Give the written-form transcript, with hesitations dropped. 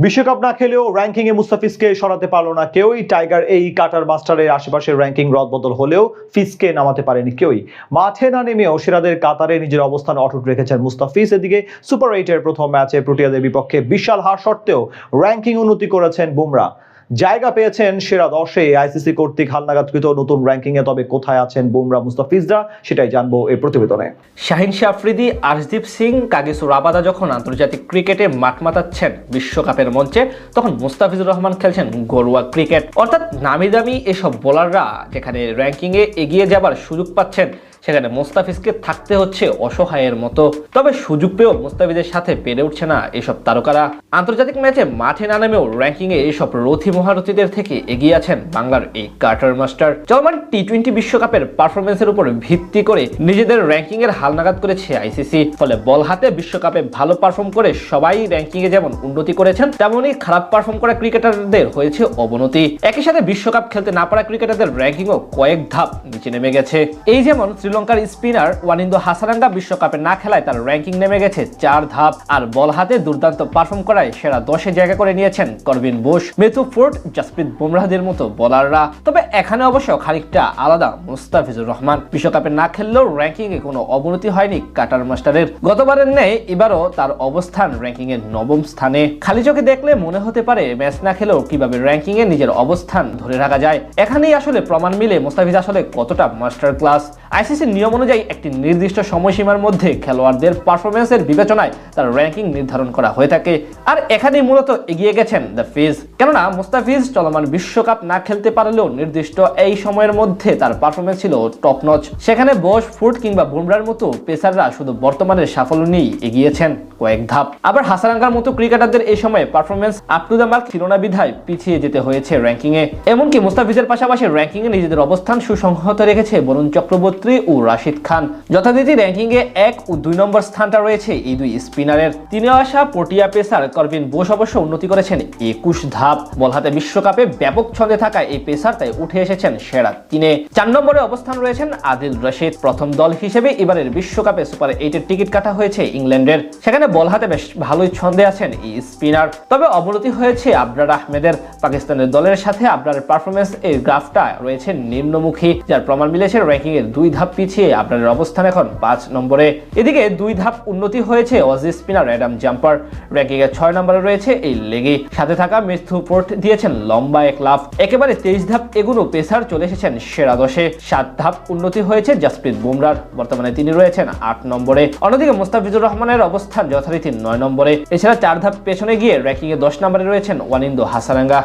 বিশ্বকাপ না খেলেও র্যাঙ্কিং এ মুস্তাফিজকে সরাতে পারলো না কেউই। টাইগার এই কাটার মাস্টারের আশেপাশে র্যাঙ্কিং রদবদল হলেও ফিজকে নামাতে পারেনি কেউই। মাঠে না নেমেও সেরাদের কাতারে নিজের অবস্থান অটুট রেখেছেন মুস্তাফিজ। এদিকে সুপার 8-এর প্রথম ম্যাচে প্রোটিয়াদের বিপক্ষে বিশাল হার সত্ত্বেও র্যাঙ্কিং উন্নতি করেছেন বুমরা। জায়গা পেয়েছেন সেরা 10-এ আইসিসি কর্তৃক হালনাগাদকৃত নতুন র্যাঙ্কিং এ। তবে কোথায় আছেন বুমরা মুস্তাফিজরা সেটাই জানবো এই প্রতিবেদনে। শাহিন শাহ আফ্রিদি, আরশদীপ সিং, কাগিসো রাবাদা যখন আন্তর্জাতিক ক্রিকেটে মাঠ মাতাচ্ছেন বিশ্বকাপের মঞ্চে, তখন মুস্তাফিজুর রহমান খেলছেন ঘরোয়া ক্রিকেট। অর্থাৎ নামি দামি এসব বোলাররা যেখানে র্যাঙ্কিং এ এগিয়ে যাবার সুযোগ পাচ্ছেন, সেখানে মুস্তাফিজকে থাকতে হচ্ছে অসহায়ের মতো। তবে সুযোগ পেয়েও মুস্তাফিজের সাথে পেরে উঠছে না এসব তারকারা। আন্তর্জাতিক ম্যাচে মাঠে না নামেও র্যাঙ্কিং এ এইসব রথী মহারথীদের থেকে এগিয়ে আছেন বাংলার এই কাটার মাস্টার। চলমান টি-20 বিশ্বকাপের পারফরমেন্সের উপর ভিত্তি করে নিজেদের র্যাঙ্কিং এর হালনাগাদ করেছে আইসিসি। ফলে বল হাতে বিশ্বকাপে ভালো পারফর্ম করে সবাই র্যাঙ্কিং এ যেমন উন্নতি করেছেন, তেমনই খারাপ পারফর্ম করা ক্রিকেটারদের হয়েছে অবনতি। একই সাথে বিশ্বকাপ খেলতে না পারা ক্রিকেটারদের র্যাঙ্কিংও কয়েক ধাপ নিচে নেমে গেছে। এই যেমন শ্রীলঙ্কার স্পিনার ওয়ানিন্দো হাসারাঙ্গা বিশ্বকাপে না খেলায় তার র্যাঙ্কিং নেমে গেছে 4 ধাপ। আর বল হাতে দুর্দান্ত পারফর্ম করায় সেরা 10-এ জায়গা করে নিয়েছেন Corbin Bosch, Matthew Ford, Jasprit বুমরাহদের মতো বোলাররা। তবে এখানে অবশ্য খানিকটা আলাদা মুস্তাফিজুর রহমান। বিশ্বকাপে না খেললেও র্যাঙ্কিং এ কোনো অবনতি হয়নি কাটার মাস্টারের। গতবারের ন্যায় এবারও তার অবস্থান র্যাঙ্কিং এর 9ম স্থানে। খালি চোখে দেখলে মনে হতে পারে ম্যাচ না খেলেও কিভাবে র্যাঙ্কিং এ নিজের অবস্থান ধরে রাখা যায়। এখানেই আসলে প্রমাণ মিলে মুস্তাফিজ আসলে কতটা মাস্টার ক্লাস। আইসিসির নিয়ম অনুযায়ী একটি নির্দিষ্ট সময়সীমার মধ্যে খেলোয়াড়দের পারফরমেন্সের বিবেচনায় তার র্যাঙ্কিং নির্ধারণ করা হয়ে থাকে। আর এখানেই মূলত এগিয়ে গেছেন দ্য ফিজ। কেননা মুস্তাফিজ চলমান বিশ্বকাপ না খেলতে পারলেও নির্দিষ্ট এই সময়ের মধ্যে তার পারফরমেন্স ছিল টপ নচ। সেখানে বোস, ফুড কিংবা বুমরার মতো পেসাররা শুধু বর্তমানের সাফল্য নিয়েই এগিয়েছেন কয়েক ধাপ। আবার হাসারাঙ্গার মতো ক্রিকেটারদের এই সময় performance up to the mark ছিল না বিধায় পিছিয়ে যেতে হয়েছে র্যাঙ্কিং এ। এমনকি মুস্তাফিজের পাশাপাশি র্যাঙ্কিং এ নিজেদের অবস্থান সুসংহত রেখেছে বরুণ চক্রবর্তী ও রাশিদ খান। যথারীতি র্যাঙ্কিং এ 1 ও 2 নম্বর স্থানটা রয়েছে এই দুই স্পিনারের। তিনিও আসা প্রোটিয়া পেসার করবিন বোস অবশ্য উন্নতি করেছেন 21 ধাপ। বল হাতে বিশ্বকাপে ব্যাপক ছন্দে থাকা এই পেসার তাই উঠে এসেছেন সেরা 3-এ। 4 নম্বরে অবস্থান রয়েছেন আদিল রশিদ। প্রথম দল হিসেবে এবারের বিশ্বকাপে সুপার 8-এর টিকিট কাটা হয়েছে ইংল্যান্ডের। সেখানে বল হাতে বেশ ভালোই ছন্দে আছেন এই স্পিনার। তবে অবনতি হয়েছে আবরার আহমেদের। পাকিস্তানের দলের সাথে আবরারের পারফরমেন্স এর গ্রাফটা রয়েছে নিম্নমুখী, যার প্রমাণ মিলেছে র্যাঙ্কিং এর 2 ধাপ পিছিয়ে আবরারের অবস্থান এখন 5 নম্বরে। এদিকে 2 ধাপ উন্নতি হয়েছে Aussie spinner Adam jumper. Ranking এর 6 নম্বরে রয়েছে এই লেগি। সাথে থাকা ম্যাথিউ ফোর্ড দিয়েছেন লম্বা এক লাফ। একেবারে 23 ধাপ এগুলো পেসার চলে এসেছেন সেরা 10-এ। 7 ধাপ উন্নতি হয়েছে জাসপ্রীত বুমরার। বর্তমানে তিনি রয়েছেন 8 নম্বরে। অন্যদিকে মুস্তাফিজুর রহমানের অবস্থান যথারীতি 9 নম্বরে। এছাড়া 4 ধাপ পেছনে গিয়ে র্যাঙ্কিং এ 10 নম্বরে রয়েছেন ওয়ানিন্দো হাসারাঙ্গা।